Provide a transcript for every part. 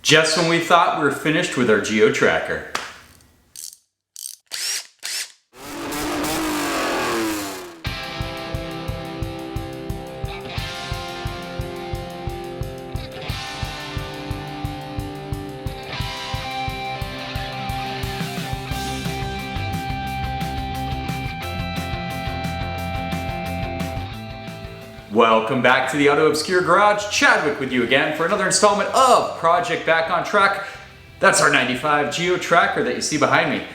Just when we thought we were finished with our geo tracker. Welcome back to the Auto Obscure Garage. Chadwick with you again for another installment of Project Back on Track. That's our 95 Geo Tracker that you see behind me.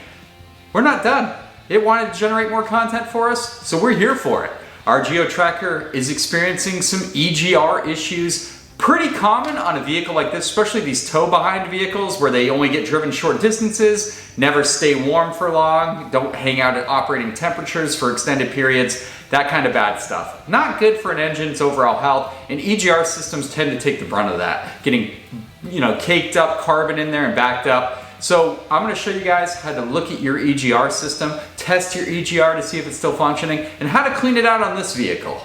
We're not done. It wanted to generate more content for us, so we're here for it. Our Geo Tracker is experiencing some EGR issues, pretty common on a vehicle like this, especially these tow-behind vehicles where they only get driven short distances, never stay warm for long, don't hang out at operating temperatures for extended periods, that kind of bad stuff. Not good for an engine's overall health, and EGR systems tend to take the brunt of that, getting caked up carbon in there and backed up. So I'm going to show you guys how to look at your EGR system, test your EGR to see if it's still functioning, and how to clean it out on this vehicle.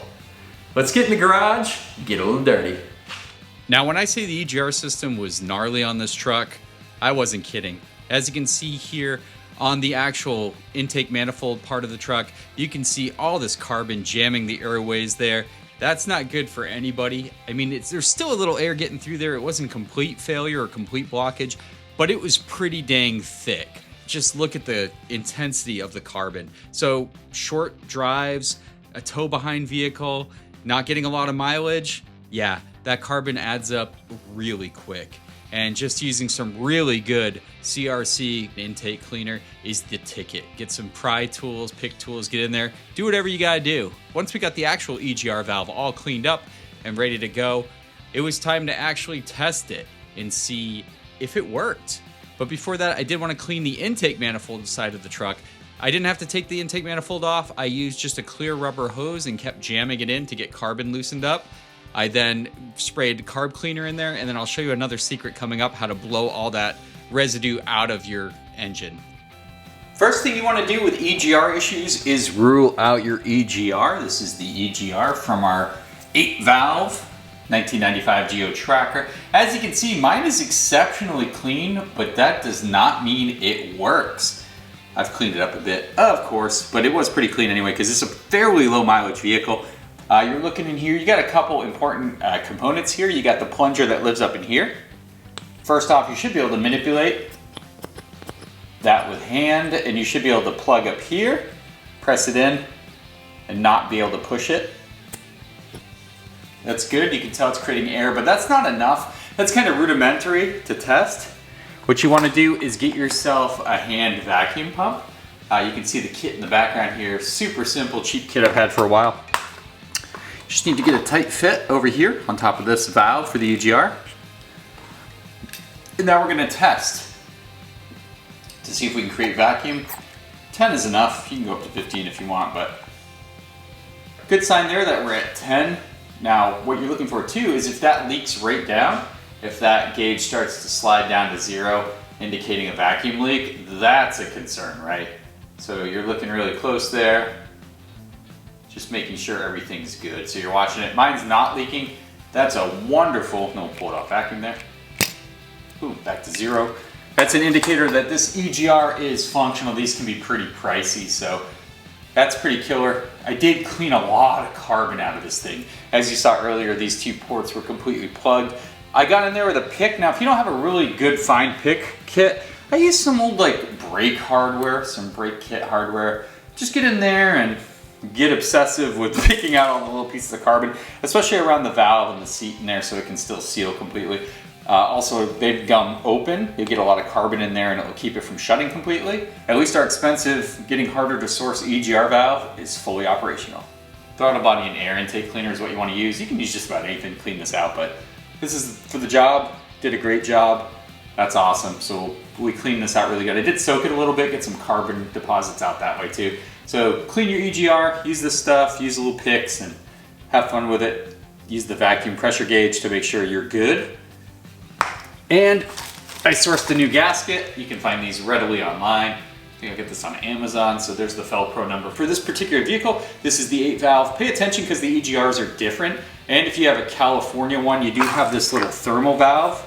Let's get in the garage, get a little dirty. Now, when I say the EGR system was gnarly on this truck, I wasn't kidding. As you can see here on the actual intake manifold part of the truck, you can see all this carbon jamming the airways there. That's not good for anybody. I mean, there's still a little air getting through there. It wasn't complete failure or complete blockage, but it was pretty dang thick. Just look at the intensity of the carbon. So short drives, a tow behind vehicle, not getting a lot of mileage, yeah, that carbon adds up really quick. And just using some really good CRC intake cleaner is the ticket. Get some pry tools, pick tools, get in there, do whatever you gotta do. Once we got the actual EGR valve all cleaned up and ready to go, it was time to actually test it and see if it worked. But before that, I did want to clean the intake manifold side of the truck. I didn't have to take the intake manifold off. I used just a clear rubber hose and kept jamming it in to get carbon loosened up. I then sprayed carb cleaner in there, and then I'll show you another secret coming up, how to blow all that residue out of your engine. First thing you want to do with EGR issues is rule out your EGR. This is the EGR from our 8-valve 1995 Geo Tracker. As you can see, mine is exceptionally clean, but that does not mean it works. I've cleaned it up a bit, of course, but it was pretty clean anyway because it's a fairly low mileage vehicle. You're looking in here, you got a couple important components here. You got the plunger that lives up in here. First off, you should be able to manipulate that with hand, and you should be able to plug up here, press it in, and not be able to push it. That's good, you can tell it's creating air, but that's not enough. That's kind of rudimentary to test. What you want to do is get yourself a hand vacuum pump. You can see the kit in the background here. Super simple, cheap kit I've had for a while. Just need to get a tight fit over here on top of this valve for the EGR. And now we're going to test to see if we can create vacuum. 10 is enough. You can go up to 15 if you want, but good sign there that we're at 10. Now, what you're looking for too is if that leaks right down, if that gauge starts to slide down to 0, indicating a vacuum leak, that's a concern, right? So you're looking really close there. Just making sure everything's good. So you're watching it. Mine's not leaking. That's a wonderful, no, pull it off vacuum there. Boom, back to 0. That's an indicator that this EGR is functional. These can be pretty pricey, so that's pretty killer. I did clean a lot of carbon out of this thing. As you saw earlier, these two ports were completely plugged. I got in there with a pick. Now, if you don't have a really good fine pick kit, I use some old brake hardware, some brake kit hardware. Just get in there and get obsessive with picking out all the little pieces of carbon, especially around the valve and the seat in there so it can still seal completely. Also, they've gum open. You'll get a lot of carbon in there and it will keep it from shutting completely. At least our expensive, getting harder to source EGR valve is fully operational. Throttle body and air intake cleaner is what you want to use. You can use just about anything to clean this out, but this is for the job. Did a great job. That's awesome. So we cleaned this out really good. I did soak it a little bit, get some carbon deposits out that way too. So clean your EGR, use this stuff, use the little picks and have fun with it. Use the vacuum pressure gauge to make sure you're good. And I sourced a new gasket. You can find these readily online. I think I get this on Amazon. So there's the Felpro number. For this particular vehicle, this is the 8-valve. Pay attention because the EGRs are different. And if you have a California one, you do have this little thermal valve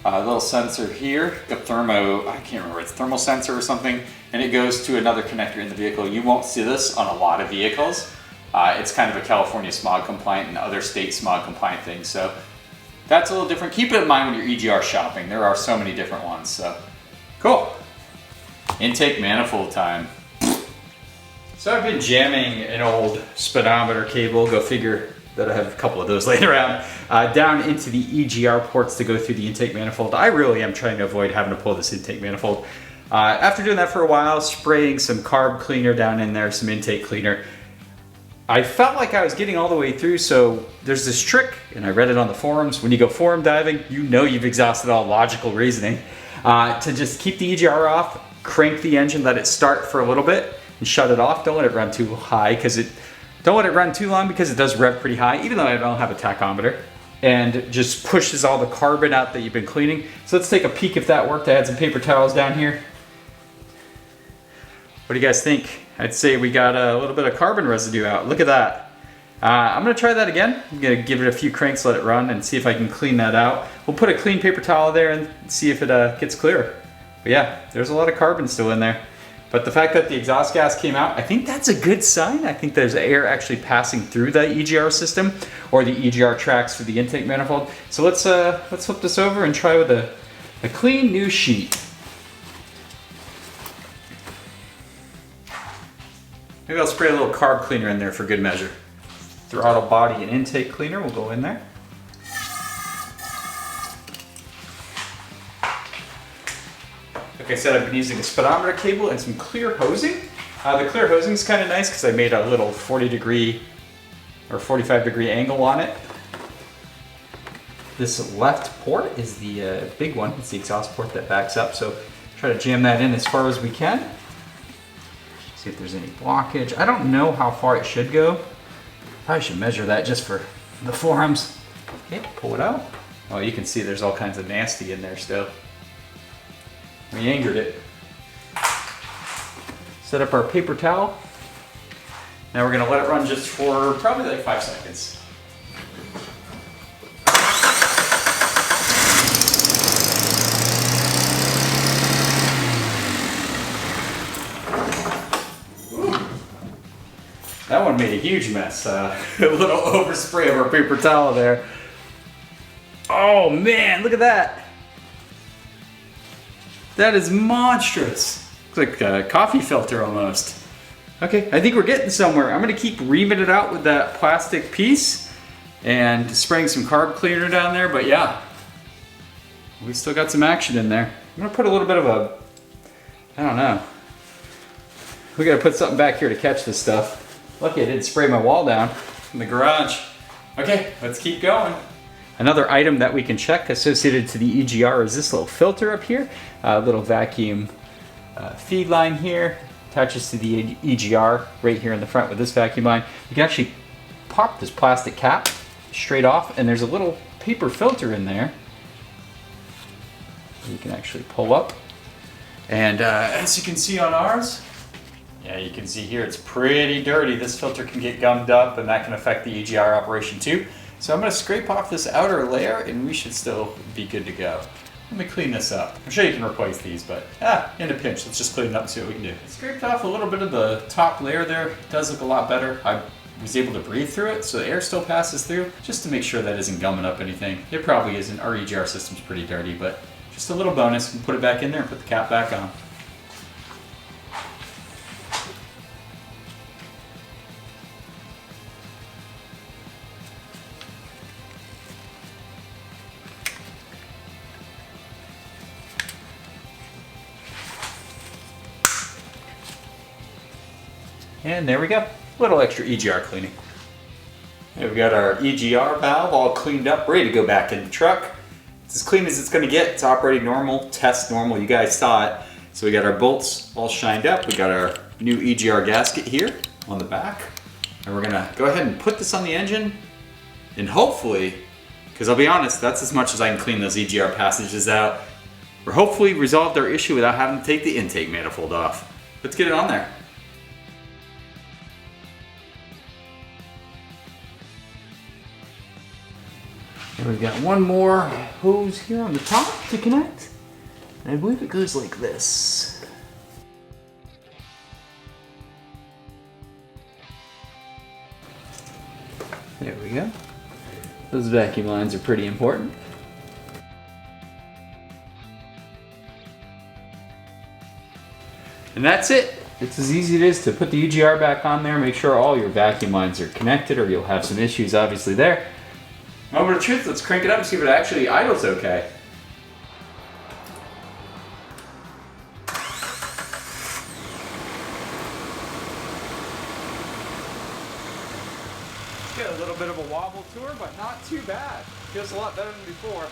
A little sensor here, I can't remember, it's thermal sensor or something, and it goes to another connector in the vehicle. You won't see this on a lot of vehicles. It's kind of a California smog compliant and other state smog compliant thing, so that's a little different. Keep it in mind when you're EGR shopping. There are so many different ones, so cool. Intake manifold time. So I've been jamming an old speedometer cable, go figure that I have a couple of those laying around, down into the EGR ports to go through the intake manifold. I really am trying to avoid having to pull this intake manifold. After doing that for a while, spraying some carb cleaner down in there, some intake cleaner, I felt like I was getting all the way through. So there's this trick, and I read it on the forums. When you go forum diving, you know you've exhausted all logical reasoning. To just keep the EGR off, crank the engine, let it start for a little bit, and shut it off. Don't let it run too high, don't let it run too long because it does rev pretty high, even though I don't have a tachometer, and just pushes all the carbon out that you've been cleaning. So let's take a peek if that worked. I had some paper towels down here. What do you guys think? I'd say we got a little bit of carbon residue out. Look at that. I'm gonna try that again. I'm gonna give it a few cranks, let it run, and see if I can clean that out. We'll put a clean paper towel there and see if it gets clearer. But yeah, there's a lot of carbon still in there. But the fact that the exhaust gas came out, I think that's a good sign. I think there's air actually passing through the EGR system or the EGR tracks through the intake manifold. So let's flip this over and try with a clean new sheet. Maybe I'll spray a little carb cleaner in there for good measure. Throttle body and intake cleaner will go in there. Like I said, I've been using a speedometer cable and some clear hosing. The clear hosing is kind of nice because I made a little 40-degree or 45-degree angle on it. This left port is the big one. It's the exhaust port that backs up, so try to jam that in as far as we can. See if there's any blockage. I don't know how far it should go. Probably should measure that just for the forums. Okay, pull it out. Oh, you can see there's all kinds of nasty in there still. We angered it. Set up our paper towel. Now we're gonna let it run just for probably like 5 seconds. Ooh. That one made a huge mess. A little overspray of our paper towel there. Oh man, look at that. That is monstrous. Looks like a coffee filter almost. Okay, I think we're getting somewhere. I'm gonna keep reaming it out with that plastic piece and spraying some carb cleaner down there, but yeah, we still got some action in there. I'm gonna put a little bit of I don't know. We gotta put something back here to catch this stuff. Lucky I didn't spray my wall down in the garage. Okay, let's keep going. Another item that we can check associated to the EGR is this little filter up here. A little vacuum feed line here. Attaches to the EGR right here in the front with this vacuum line. You can actually pop this plastic cap straight off, and there's a little paper filter in there. You can actually pull up. And as you can see on ours, yeah, you can see here it's pretty dirty. This filter can get gummed up, and that can affect the EGR operation too. So I'm going to scrape off this outer layer and we should still be good to go. Let me clean this up. I'm sure you can replace these, but in a pinch, let's just clean it up and see what we can do. I scraped off a little bit of the top layer there. It does look a lot better. I was able to breathe through it, so the air still passes through, just to make sure that isn't gumming up anything. It probably isn't. Our EGR system's pretty dirty, but just a little bonus. We can put it back in there and put the cap back on. And there we go, a little extra EGR cleaning. And we've got our EGR valve all cleaned up, ready to go back in the truck. It's as clean as it's gonna get. It's operating normal, test normal, you guys saw it. So we got our bolts all shined up. We got our new EGR gasket here on the back. And we're gonna go ahead and put this on the engine. And hopefully, because I'll be honest, that's as much as I can clean those EGR passages out. We're hopefully resolved our issue without having to take the intake manifold off. Let's get it on there. We've got one more hose here on the top to connect. And I believe it goes like this. There we go. Those vacuum lines are pretty important. And that's it. It's as easy as it is to put the EGR back on there, make sure all your vacuum lines are connected or you'll have some issues obviously there. Moment of truth, let's crank it up and see if it actually idles okay. Get a little bit of a wobble to her, but not too bad. Feels a lot better than before.